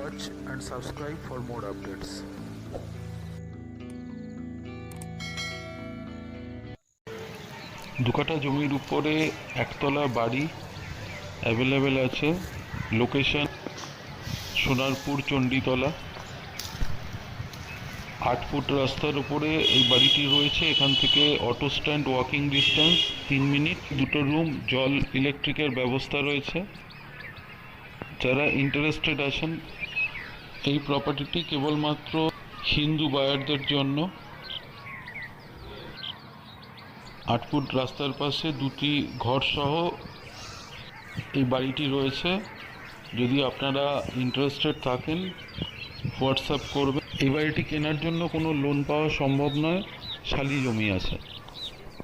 watch and subscribe for more updates. দুকাঠা জমির উপরে একতলা বাড়ি অ্যাভেলেবেল আছে। লোকেশন সোনারপুর চণ্ডীতলা। 8 ফুট রাস্তার উপরে এই বাড়িটি রয়েছে। এখান থেকে auto stand walking distance 3 minute. দুটো রুম, জল, ইলেকট্রিকের ব্যবস্থা রয়েছে। যারা ইন্টারেস্টেড আছেন, এই প্রপার্টিটি কেবলমাত্র হিন্দু বায়ারদের জন্য। 8 ফুট রাস্তার পাশে দুটি ঘর সহ এই বাড়িটি রয়েছে। যদি আপনারা ইন্টারেস্টেড থাকেন, হোয়াটসঅ্যাপ করবেন। এই বাড়িটি কেনার জন্য কোনো লোন পাওয়া সম্ভব নয়, শালি জমি আছে।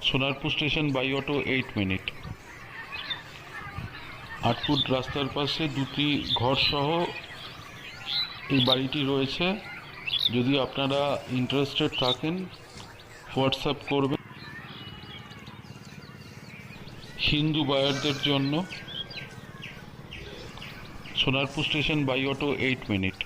সোনারপুর স্টেশন বাই অটো 8 মিনিট। 8 ফুট রাস্তার পাশে দুটি ঘর সহ এই বাড়িটি রয়েছে। যদি আপনারা ইন্টারেস্টেড থাকেন, হোয়াটসঅ্যাপ করবেন। হিন্দু বায়ারদের জন্য। Sonarpur station by auto 8 minute.